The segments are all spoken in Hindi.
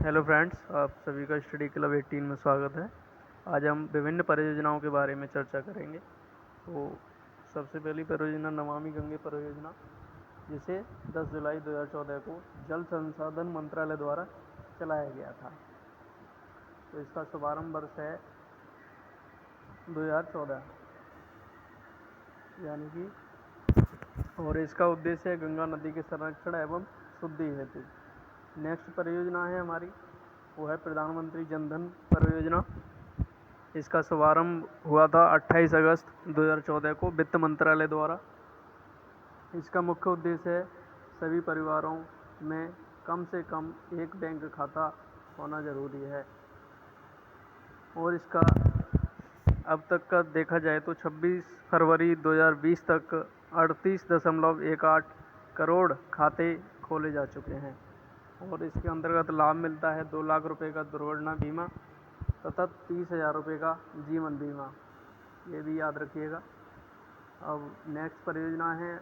हेलो फ्रेंड्स, आप सभी का स्टडी क्लब 18 में स्वागत है। आज हम विभिन्न परियोजनाओं के बारे में चर्चा करेंगे। तो सबसे पहली परियोजना नमामि गंगे परियोजना, जिसे 10 जुलाई 2014 को जल संसाधन मंत्रालय द्वारा चलाया गया था। तो इसका शुभारंभ वर्ष है 2014 यानी कि, और इसका उद्देश्य है गंगा नदी के संरक्षण एवं शुद्धि हेतु। नेक्स्ट परियोजना है हमारी, वो है प्रधानमंत्री जन धन परियोजना। इसका शुभारंभ हुआ था 28 अगस्त 2014 को वित्त मंत्रालय द्वारा। इसका मुख्य उद्देश्य है सभी परिवारों में कम से कम एक बैंक खाता होना जरूरी है, और इसका अब तक का देखा जाए तो 26 फरवरी 2020 तक 38.18 करोड़ खाते खोले जा चुके हैं। और इसके अंतर्गत लाभ मिलता है 2 लाख रुपए का दुर्घटना बीमा तथा 30,000 रुपये का जीवन बीमा, ये भी याद रखिएगा। अब नेक्स्ट परियोजना है,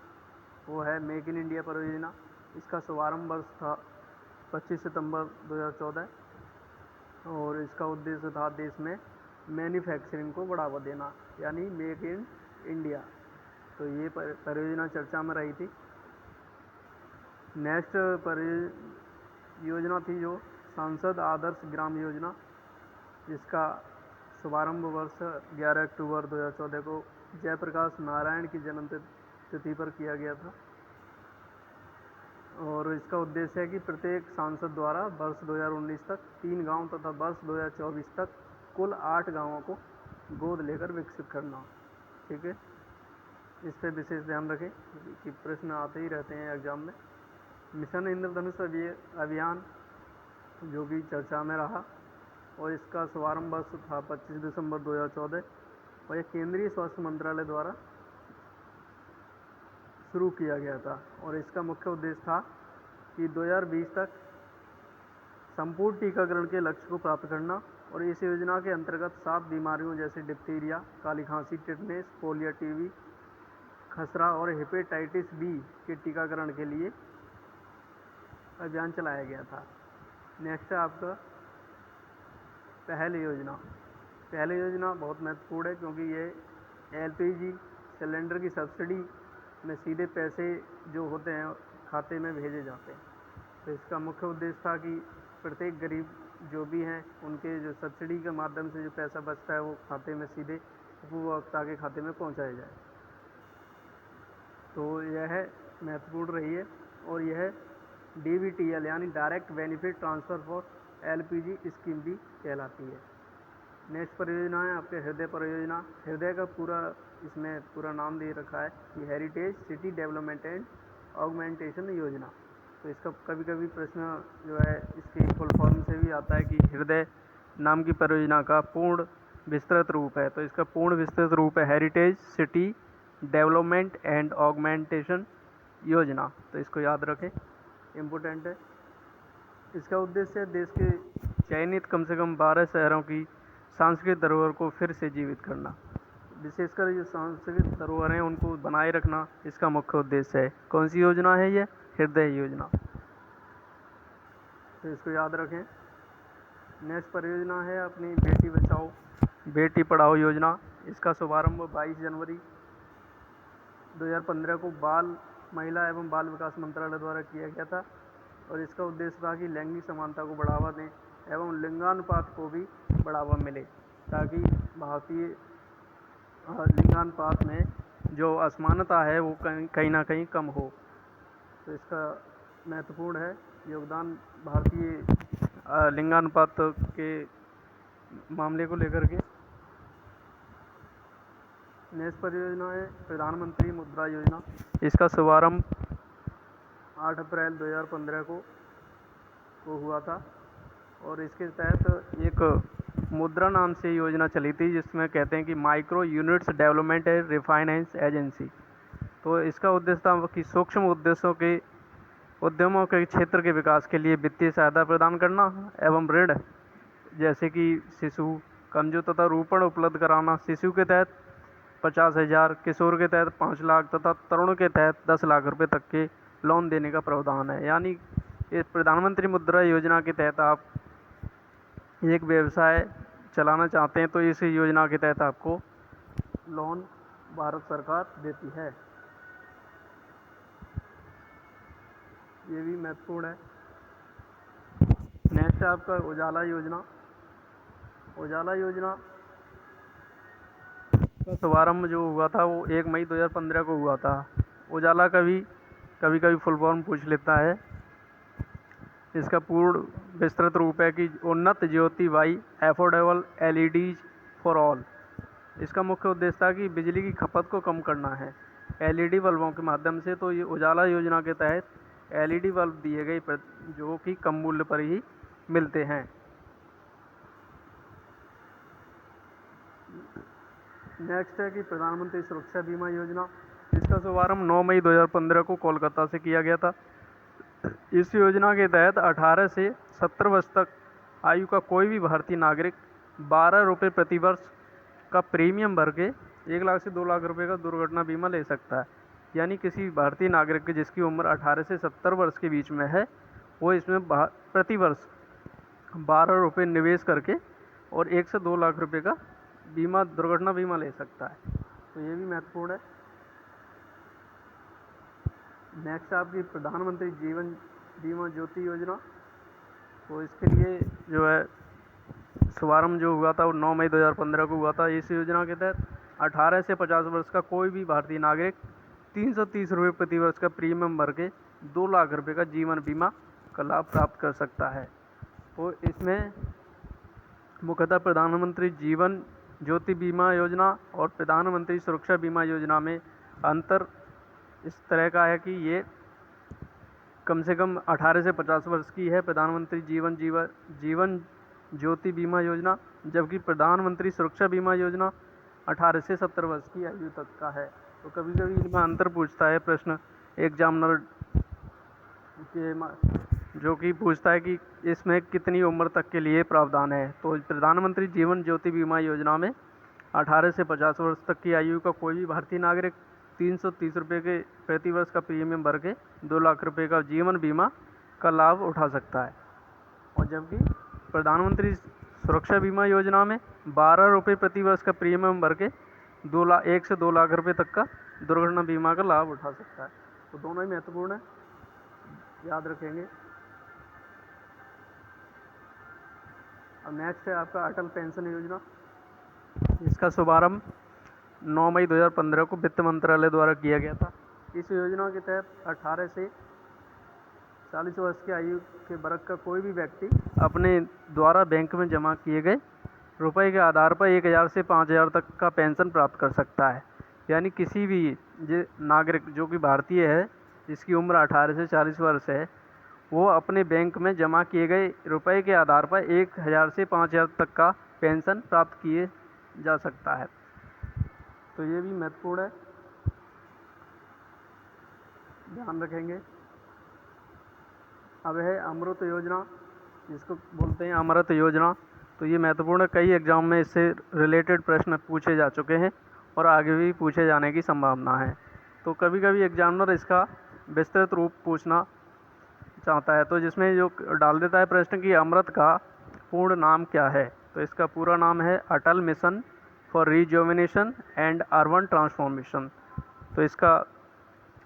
वो है मेक इन इंडिया परियोजना। इसका शुभारंभ वर्ष था 25 सितंबर 2014, और इसका उद्देश्य था देश में मैन्युफैक्चरिंग को बढ़ावा देना, यानी मेक इन इंडिया। तो ये परियोजना चर्चा में रही थी। नेक्स्ट परियोजना थी जो सांसद आदर्श ग्राम योजना, जिसका शुभारंभ वर्ष 11 अक्टूबर 2014 को जयप्रकाश नारायण की जन्म तिथि पर किया गया था। और इसका उद्देश्य है कि प्रत्येक सांसद द्वारा वर्ष 2019 तक 3 गांव तथा वर्ष 2024 तक कुल 8 गांवों को गोद लेकर विकसित करना। ठीक है, इस पर विशेष ध्यान रखें कि प्रश्न आते ही रहते हैं एग्जाम में। मिशन इंद्रधनुष अभियान, जो कि चर्चा में रहा, और इसका शुभारंभ वर्ष था 25 दिसंबर 2014, और यह केंद्रीय स्वास्थ्य मंत्रालय द्वारा शुरू किया गया था। और इसका मुख्य उद्देश्य था कि 2020 तक संपूर्ण टीकाकरण के लक्ष्य को प्राप्त करना। और इस योजना के अंतर्गत 7 बीमारियों जैसे डिप्थीरिया, काली खांसी, टिटनेस, पोलियो, टीबी, खसरा और हेपेटाइटिस बी के टीकाकरण के लिए अभियान चलाया गया था। नेक्स्ट है आपका पहल योजना। पहल योजना बहुत महत्वपूर्ण है, क्योंकि ये एलपीजी सिलेंडर की सब्सिडी में सीधे पैसे जो होते हैं खाते में भेजे जाते हैं। तो इसका मुख्य उद्देश्य था कि प्रत्येक गरीब जो भी हैं, उनके जो सब्सिडी के माध्यम से जो पैसा बचता है वो खाते में सीधे उपभोक्ता के खाते में पहुंचाया जाए। तो यह महत्वपूर्ण रही है, और यह DBTL यानी direct benefit transfer for LPG scheme भी कहलाती है। नेक्स्ट परियोजना है आपके हृदय परियोजना। हृदय का इसमें पूरा नाम दे रखा है कि heritage city development and augmentation योजना। तो इसका कभी कभी प्रश्न जो है इसके फुल फॉर्म से भी आता है कि हृदय नाम की परियोजना का पूर्ण विस्तृत रूप है। तो इसका पूर्ण विस्तृत रूप है heritage city development and augmentation योजना। तो इसको याद रखें, इम्पोर्टेंट है। इसका उद्देश्य देश के चयनित कम से कम 12 शहरों की सांस्कृतिक धरोहर को फिर से जीवित करना। विशेषकर जो सांस्कृतिक धरोहर हैं उनको बनाए रखना इसका मुख्य उद्देश्य है। कौन सी योजना है ये? हृदय योजना। तो इसको याद रखें। नेक्स्ट परियोजना है अपनी बेटी बचाओ बेटी पढ़ाओ योजना। इसका शुभारंभ 22 जनवरी 2015 को महिला एवं बाल विकास मंत्रालय द्वारा किया गया था। और इसका उद्देश्य था कि लैंगिक समानता को बढ़ावा दें एवं लिंगानुपात को भी बढ़ावा मिले, ताकि भारतीय लिंगानुपात में जो असमानता है वो कहीं ना कहीं कम हो। तो इसका महत्वपूर्ण है योगदान भारतीय लिंगानुपात के मामले को लेकर के। नेक्स्ट परियोजना है प्रधानमंत्री मुद्रा योजना। इसका शुभारंभ 8 अप्रैल 2015 को हुआ था। और इसके तहत एक मुद्रा नाम से योजना चली थी, जिसमें कहते हैं कि micro units development and refinance agency. तो इसका उद्देश्य था कि सूक्ष्म उद्यमों के क्षेत्र के विकास के लिए वित्तीय सहायता प्रदान करना एवं ऋण जैसे कि शिशु, कमजोर तथा रूपण उपलब्ध कराना। शिशु के तहत 50,000, किशोर के तहत 5 लाख तथा तरुण के तहत 10 लाख रुपए तक के लोन देने का प्रावधान है। यानी इस प्रधानमंत्री मुद्रा योजना के तहत आप एक व्यवसाय चलाना चाहते हैं तो इस योजना के तहत आपको लोन भारत सरकार देती है। ये भी महत्वपूर्ण है। नेक्स्ट है आपका उजाला योजना। उजाला योजना का शुभारंभ जो हुआ था वो 1 मई 2015 को हुआ था। उजाला कभी कभी फुल फॉर्म पूछ लेता है। इसका पूर्ण विस्तृत रूप है कि Unnat Jyoti by affordable LEDs for all. इसका मुख्य उद्देश्य था कि बिजली की खपत को कम करना है एलईडी बल्बों के माध्यम से। तो ये उजाला योजना के तहत एलईडी बल्ब दिए गए जो कि कम मूल्य पर ही मिलते हैं। नेक्स्ट है कि प्रधानमंत्री सुरक्षा बीमा योजना। इसका शुभारंभ 9 मई 2015 को कोलकाता से किया गया था। इस योजना के तहत 18 से 70 वर्ष तक आयु का कोई भी भारतीय नागरिक 12 रुपये प्रति वर्ष का प्रीमियम भर के 1 लाख से 2 लाख रुपए का दुर्घटना बीमा ले सकता है। यानी किसी भारतीय नागरिक की जिसकी उम्र 18 से 70 वर्ष के बीच में है वो इसमें प्रति वर्ष 12 रुपये निवेश करके और 1 से 2 लाख रुपए का बीमा दुर्घटना बीमा ले सकता है। तो ये भी महत्वपूर्ण है। नेक्स्ट आपकी प्रधानमंत्री जीवन बीमा ज्योति योजना। तो इसके लिए जो है शुभारंभ जो हुआ था वो 9 मई 2015 को हुआ था। इस योजना के तहत 18 से 50 वर्ष का कोई भी भारतीय नागरिक 330 रुपये प्रति वर्ष का प्रीमियम भर के 2 लाख रुपए का जीवन बीमा का लाभ प्राप्त कर सकता है। तो इसमें मुख्यतः प्रधानमंत्री जीवन ज्योति बीमा योजना और प्रधानमंत्री सुरक्षा बीमा योजना में अंतर इस तरह का है कि ये कम से कम 18 से 50 वर्ष की है प्रधानमंत्री जीवन ज्योति बीमा योजना, जबकि प्रधानमंत्री सुरक्षा बीमा योजना 18 से 70 वर्ष की आयु तक का है। तो कभी कभी इनमें अंतर पूछता है प्रश्न एग्जामिनर के जो कि पूछता है कि इसमें कितनी उम्र तक के लिए प्रावधान है। तो प्रधानमंत्री जीवन ज्योति बीमा योजना में 18 से 50 वर्ष तक की आयु का कोई भी भारतीय नागरिक 330 रुपये के प्रति वर्ष का प्रीमियम भर के 2 लाख रुपए का जीवन बीमा का लाभ उठा सकता है। और जबकि प्रधानमंत्री सुरक्षा बीमा योजना में 12 रुपये प्रति वर्ष का प्रीमियम भर के 1 से 2 लाख रुपए तक का दुर्घटना बीमा का लाभ उठा सकता है। तो दोनों ही महत्वपूर्ण है, याद रखेंगे। अब नेक्स्ट है आपका अटल पेंशन योजना। इसका शुभारंभ 9 मई 2015 को वित्त मंत्रालय द्वारा किया गया था। इस योजना के तहत 18 से 40 वर्ष की आयु के वर्ग का कोई भी व्यक्ति अपने द्वारा बैंक में जमा किए गए रुपए के आधार पर 1000 से 5000 तक का पेंशन प्राप्त कर सकता है। यानी किसी भी नागरिक जो कि भारतीय है जिसकी उम्र 18 से 40 वर्ष है वो अपने बैंक में जमा किए गए रुपए के आधार पर 1000 से 5000 तक का पेंशन प्राप्त किए जा सकता है। तो ये भी महत्वपूर्ण है, ध्यान रखेंगे। अब है अमृत योजना, जिसको बोलते हैं अमृत योजना। तो ये महत्वपूर्ण है, कई एग्जाम में इससे रिलेटेड प्रश्न पूछे जा चुके हैं और आगे भी पूछे जाने की संभावना है। तो कभी कभी एग्जामिनर इसका विस्तृत रूप पूछना चाहता है, तो जिसमें जो डाल देता है प्रश्न कि अमृत का पूर्ण नाम क्या है। तो इसका पूरा नाम है Atal mission for rejuvenation and urban transformation. तो इसका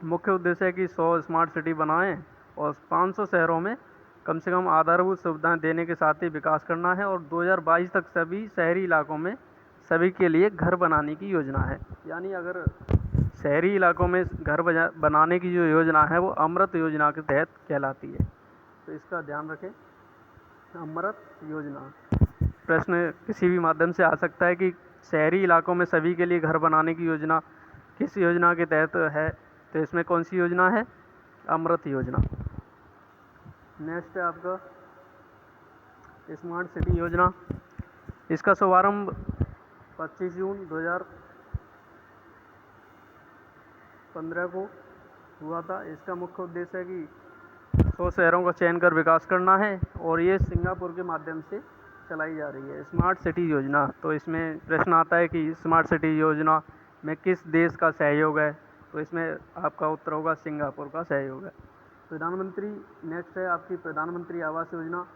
मुख्य उद्देश्य है कि 100 स्मार्ट सिटी बनाएं और 500 शहरों में कम से कम आधारभूत सुविधाएं देने के साथ ही विकास करना है और 2022 तक सभी शहरी इलाकों में सभी के लिए घर बनाने की योजना है। यानी अगर शहरी इलाकों में घर बनाने की जो योजना है वो अमृत योजना के तहत कहलाती है। तो इसका ध्यान रखें, अमृत योजना। प्रश्न किसी भी माध्यम से आ सकता है कि शहरी इलाकों में सभी के लिए घर बनाने की योजना किस योजना के तहत है। तो इसमें कौन सी योजना है? अमृत योजना। नेक्स्ट है आपका स्मार्ट सिटी योजना। इसका शुभारंभ 25 जून 2015 को हुआ था। इसका मुख्य उद्देश्य है कि 100 शहरों का चयन कर विकास करना है और ये सिंगापुर के माध्यम से चलाई जा रही है स्मार्ट सिटी योजना। तो इसमें प्रश्न आता है कि स्मार्ट सिटी योजना में किस देश का सहयोग है। तो इसमें आपका उत्तर होगा सिंगापुर का सहयोग है। प्रधानमंत्री नेक्स्ट है आपकी प्रधानमंत्री आवास योजना।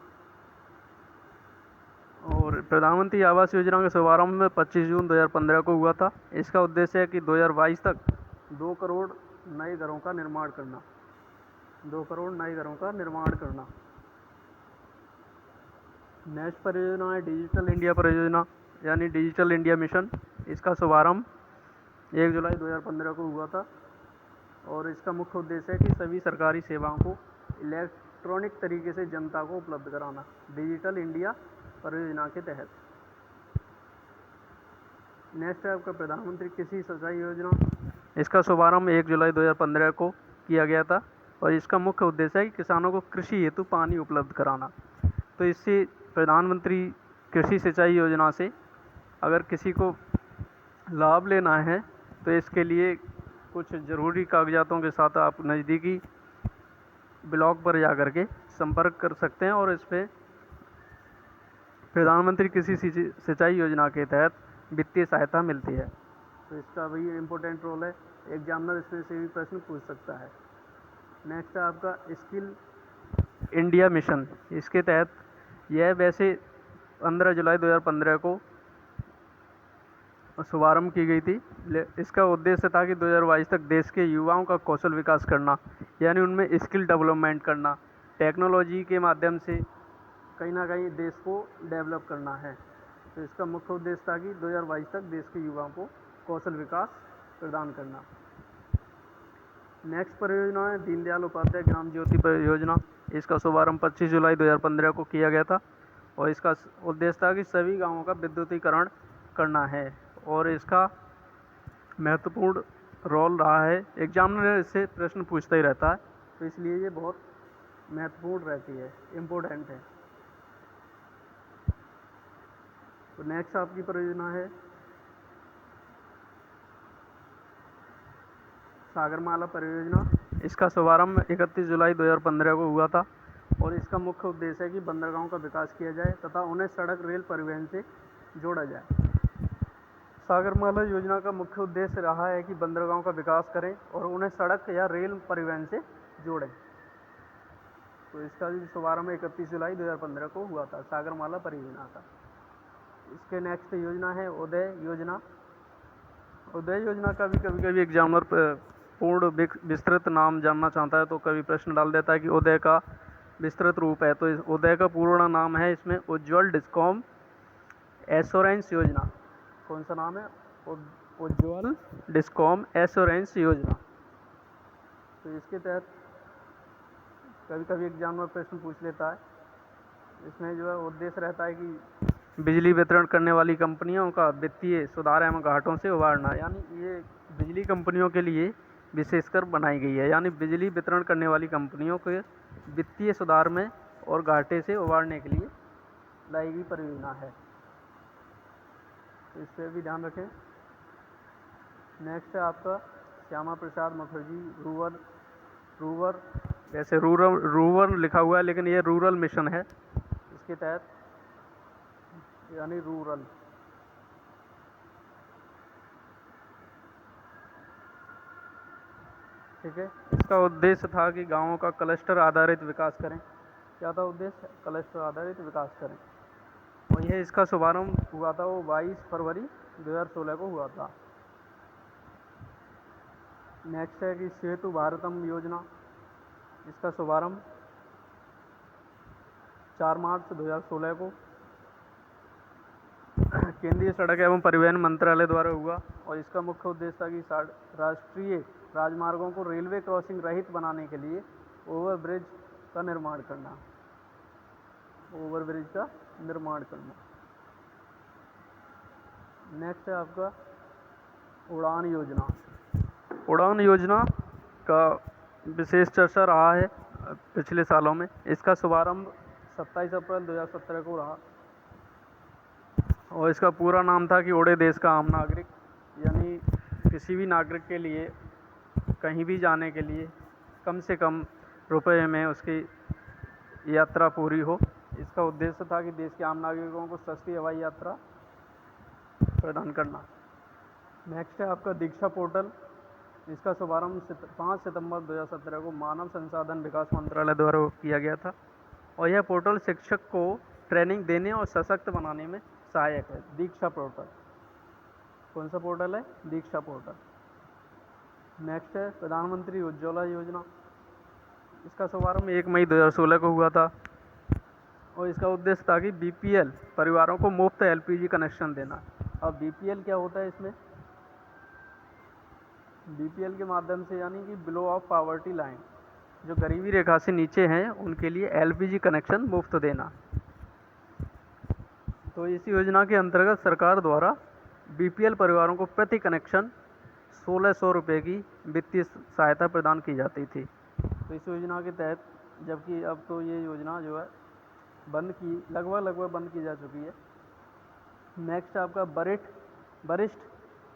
प्रधानमंत्री आवास योजना का शुभारंभ 25 जून 2015 को हुआ था। इसका उद्देश्य है कि 2022 तक 2 करोड़ नए घरों का निर्माण करना। 2 करोड़ नए घरों का निर्माण करना। नेक्स्ट परियोजना है डिजिटल इंडिया परियोजना यानी डिजिटल इंडिया मिशन। इसका शुभारंभ 1 जुलाई 2015 को हुआ था और इसका मुख्य उद्देश्य है कि सभी सरकारी सेवाओं को इलेक्ट्रॉनिक तरीके से जनता को उपलब्ध कराना, डिजिटल इंडिया परियोजना के तहत। नेक्स्ट है आपका प्रधानमंत्री कृषि सिंचाई योजना। इसका शुभारंभ 1 जुलाई 2015 को किया गया था और इसका मुख्य उद्देश्य है कि किसानों को कृषि हेतु पानी उपलब्ध कराना। तो इससे प्रधानमंत्री कृषि सिंचाई योजना से अगर किसी को लाभ लेना है तो इसके लिए कुछ ज़रूरी कागजातों के साथ आप नज़दीकी ब्लॉक पर जा कर के संपर्क कर सकते हैं और इस पर प्रधानमंत्री कृषि सिंचाई योजना के तहत वित्तीय सहायता मिलती है। तो इसका भी इम्पोर्टेंट रोल है, एग्जामिनर इसमें से भी प्रश्न पूछ सकता है। नेक्स्ट है आपका स्किल इंडिया मिशन। इसके तहत यह वैसे 15 जुलाई 2015 को शुभारंभ की गई थी। इसका उद्देश्य था कि 2022 तक देश के युवाओं का कौशल विकास करना, यानी उनमें स्किल डेवलपमेंट करना, टेक्नोलॉजी के माध्यम से कहीं ना कहीं देश को डेवलप करना है। तो इसका मुख्य उद्देश्य था कि 2022 तक देश के युवाओं को कौशल विकास प्रदान करना। नेक्स्ट परियोजना है दीनदयाल उपाध्याय ग्राम ज्योति परियोजना। इसका शुभारंभ 25 जुलाई 2015 को किया गया था और इसका उद्देश्य था कि सभी गाँवों का विद्युतीकरण करना है और इसका महत्वपूर्ण रोल रहा है। एग्जामिनर इससे प्रश्न पूछता ही रहता है, तो इसलिए ये बहुत महत्वपूर्ण रहती है, इम्पोर्टेंट है। तो नेक्स्ट आपकी परियोजना है सागरमाला परियोजना। इसका शुभारंभ 31 जुलाई 2015 को हुआ था और इसका मुख्य उद्देश्य है कि बंदरगाहों का विकास किया जाए तथा उन्हें सड़क रेल परिवहन से जोड़ा जाए। सागरमाला योजना का मुख्य उद्देश्य रहा है कि बंदरगाहों का विकास करें और उन्हें सड़क या रेल परिवहन से जोड़ें। तो इसका भी शुभारंभ 31 जुलाई 2015 को हुआ था सागरमाला परियोजना का। इसके नेक्स्ट योजना है उदय योजना। उदय योजना का भी कभी एग्जामिनर पूर्ण विस्तृत नाम जानना चाहता है तो कभी प्रश्न डाल देता है कि उदय का विस्तृत रूप है। तो इस उदय का पूर्ण नाम है इसमें उज्ज्वल डिस्कॉम एश्योरेंस योजना। कौन सा नाम है? उज्ज्वल डिस्कॉम एश्योरेंस योजना। तो इसके तहत कभी एग्जामिनर प्रश्न पूछ लेता है। इसमें जो है उद्देश्य रहता है कि बिजली वितरण करने वाली कंपनियों का वित्तीय सुधार एवं घाटों से उबारना, यानी ये बिजली कंपनियों के लिए विशेषकर बनाई गई है, यानी बिजली वितरण करने वाली कंपनियों के वित्तीय सुधार में और घाटे से उबारने के लिए लाई गई परियोजना है। तो इस पर भी ध्यान रखें। नेक्स्ट है आपका श्यामा प्रसाद मुखर्जी वैसे रूरल लिखा हुआ है लेकिन ये रूरल मिशन है, इसके तहत यानी रूरल। ठीक है, इसका उद्देश्य था कि गांवों का क्लस्टर आधारित विकास करें। क्या था उद्देश्य? क्लस्टर आधारित विकास करें। और यह इसका शुभारंभ हुआ था वो 22 फरवरी 2016 को हुआ था। नेक्स्ट है कि सेतु भारतम योजना। इसका शुभारंभ 4 मार्च 2016 को केंद्रीय सड़क एवं परिवहन मंत्रालय द्वारा हुआ और इसका मुख्य उद्देश्य था कि राष्ट्रीय राजमार्गों को रेलवे क्रॉसिंग रहित बनाने के लिए ओवरब्रिज का निर्माण करना। नेक्स्ट है आपका उड़ान योजना। उड़ान योजना का विशेष चर्चा रहा है पिछले सालों में। इसका शुभारंभ 27 अप्रैल 2017 को रहा और इसका पूरा नाम था कि उड़े देश का आम नागरिक, यानी किसी भी नागरिक के लिए कहीं भी जाने के लिए कम से कम रुपए में उसकी यात्रा पूरी हो। इसका उद्देश्य था कि देश के आम नागरिकों को सस्ती हवाई यात्रा प्रदान करना। नेक्स्ट है आपका दीक्षा पोर्टल। इसका शुभारंभ 5 सितंबर 2017 को मानव संसाधन विकास मंत्रालय द्वारा किया गया था और यह पोर्टल शिक्षक को ट्रेनिंग देने और सशक्त बनाने में सहायक है। दीक्षा पोर्टल, कौन सा पोर्टल है? दीक्षा पोर्टल। नेक्स्ट है प्रधानमंत्री उज्ज्वला योजना। इसका शुभारंभ 1 मई 2016 को हुआ था और इसका उद्देश्य था कि बीपीएल परिवारों को मुफ्त एलपीजी कनेक्शन देना। अब बीपीएल क्या होता है? इसमें बीपीएल के माध्यम से यानी कि बिलो ऑफ पॉवर्टी लाइन, जो गरीबी रेखा से नीचे हैं उनके लिए एलपीजी कनेक्शन मुफ्त देना। तो इस योजना के अंतर्गत सरकार द्वारा बीपीएल परिवारों को प्रति कनेक्शन 1600 रुपये की वित्तीय सहायता प्रदान की जाती थी। तो इस योजना के तहत, जबकि अब तो ये योजना जो है लगभग बंद की जा चुकी है। नेक्स्ट आपका वरिष्ठ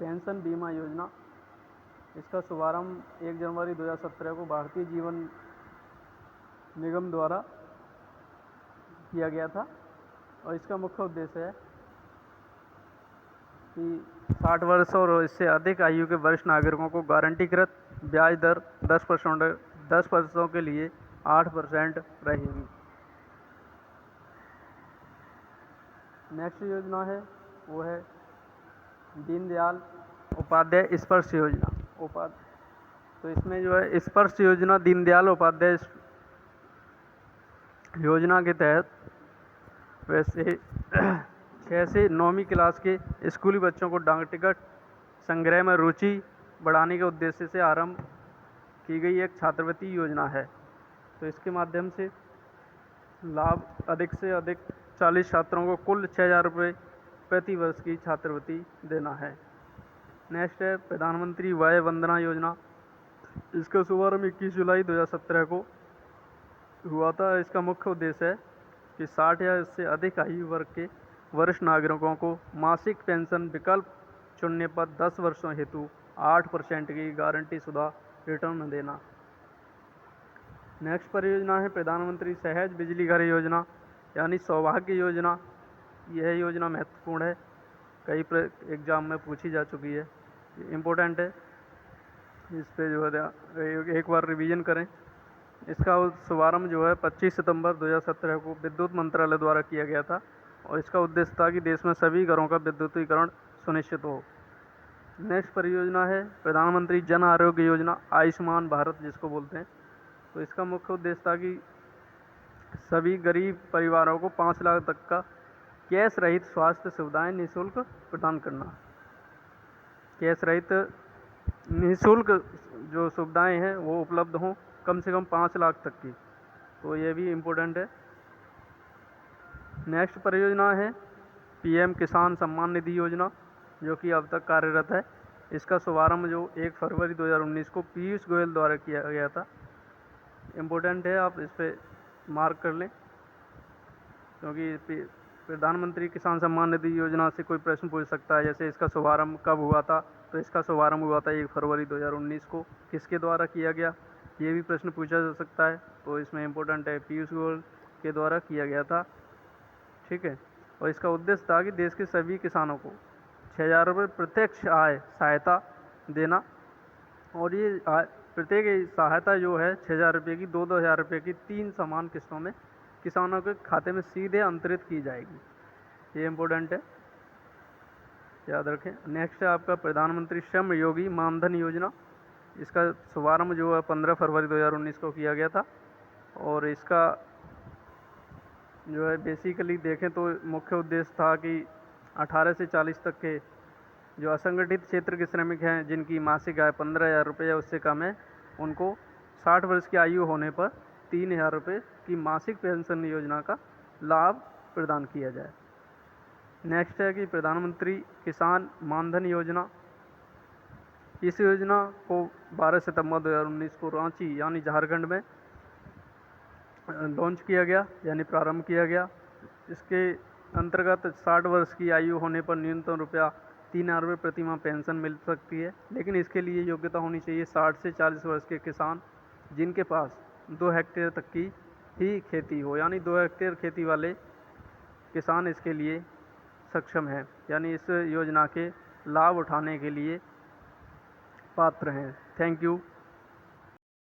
पेंशन बीमा योजना। इसका शुभारंभ 1 जनवरी 2017 को भारतीय जीवन निगम द्वारा किया गया था और इसका मुख्य उद्देश्य है कि 60 वर्ष और इससे अधिक आयु के वरिष्ठ नागरिकों को गारंटीकृत ब्याज दर 10 वर्षों के लिए 8% रहेगी। नेक्स्ट योजना है वो है दीनदयाल उपाध्याय स्पर्श योजना। तो इसमें जो है स्पर्श योजना, दीनदयाल उपाध्याय योजना के तहत वैसे 6 से 9वीं क्लास के स्कूली बच्चों को डाक टिकट संग्रह में रुचि बढ़ाने के उद्देश्य से आरंभ की गई एक छात्रवृत्ति योजना है। तो इसके माध्यम से लाभ अधिक से अधिक 40 छात्रों को कुल 6000 रुपये प्रति वर्ष की छात्रवृत्ति देना है। नेक्स्ट है प्रधानमंत्री वय वंदना योजना। इसका शुभारंभ 21 जुलाई 2017 को हुआ था। इसका मुख्य उद्देश्य है कि 60 या इससे अधिक आयु वर्ग के वरिष्ठ नागरिकों को मासिक पेंशन विकल्प चुनने पर 10 वर्षों हेतु 8% की गारंटी शुदा रिटर्न देना। नेक्स्ट परियोजना है प्रधानमंत्री सहज बिजली घर योजना यानी सौभाग्य योजना। यह योजना महत्वपूर्ण है, कई एग्जाम में पूछी जा चुकी है, इम्पोर्टेंट है, इस पे जो है एक बार रिवीजन करें। इसका शुभारंभ जो है 25 सितंबर 2017 को विद्युत मंत्रालय द्वारा किया गया था और इसका उद्देश्य था कि देश में सभी घरों का विद्युतीकरण सुनिश्चित हो। नेक्स्ट परियोजना है प्रधानमंत्री जन आरोग्य योजना, आयुष्मान भारत जिसको बोलते हैं। तो इसका मुख्य उद्देश्य था कि सभी गरीब परिवारों को 5 लाख तक का कैश रहित स्वास्थ्य सुविधाएं निःशुल्क प्रदान करना। कैश रहित निःशुल्क जो सुविधाएं हैं वो उपलब्ध हों, कम से कम 5 लाख तक की। तो ये भी इम्पोर्टेंट है। नेक्स्ट परियोजना है पीएम किसान सम्मान निधि योजना, जो कि अब तक कार्यरत है। इसका शुभारंभ जो 1 फरवरी 2019 को पीयूष गोयल द्वारा किया गया था। इम्पोर्टेंट है, आप इस पर मार्क कर लें, क्योंकि प्रधानमंत्री किसान सम्मान निधि योजना से कोई प्रश्न पूछ सकता है। जैसे इसका शुभारंभ कब हुआ था? तो इसका शुभारंभ हुआ था 1 फरवरी 2019 को। किसके द्वारा किया गया, ये भी प्रश्न पूछा जा सकता है। तो इसमें इम्पोर्टेंट है, पीयूष गोयल के द्वारा किया गया था, ठीक है। और इसका उद्देश्य था कि देश के सभी किसानों को 6000 रुपये प्रत्यक्ष आय सहायता देना। और ये प्रत्येक सहायता जो है 6000 रुपये की 2-2 हज़ार रुपये की 3 समान किस्तों में किसानों के खाते में सीधे अंतरित की जाएगी। ये इम्पोर्टेंट है, याद रखें। नेक्स्ट है आपका प्रधानमंत्री श्रम योगी मानधन योजना। इसका शुभारंभ जो है 15 फरवरी 2019 को किया गया था और इसका जो है बेसिकली देखें तो मुख्य उद्देश्य था कि 18 से 40 तक के जो असंगठित क्षेत्र के श्रमिक हैं जिनकी मासिक आय 15,000 रुपये या उससे कम है, उनको 60 वर्ष की आयु होने पर 3,000 रुपये की मासिक पेंशन योजना का लाभ प्रदान किया जाए। नेक्स्ट है कि प्रधानमंत्री किसान मानधन योजना। इस योजना को 12 सितंबर 2019 को रांची यानी झारखंड में लॉन्च किया गया, यानी प्रारंभ किया गया। इसके अंतर्गत 60 वर्ष की आयु होने पर न्यूनतम रुपया 3,000 रुपये प्रति माह पेंशन मिल सकती है, लेकिन इसके लिए योग्यता होनी चाहिए 60 से 40 वर्ष के किसान जिनके पास 2 हेक्टेयर तक की ही खेती हो, यानी 2 हेक्टेयर खेती वाले किसान इसके लिए सक्षम हैं, यानी इस योजना के लाभ उठाने के लिए पात्र हैं। Thank you.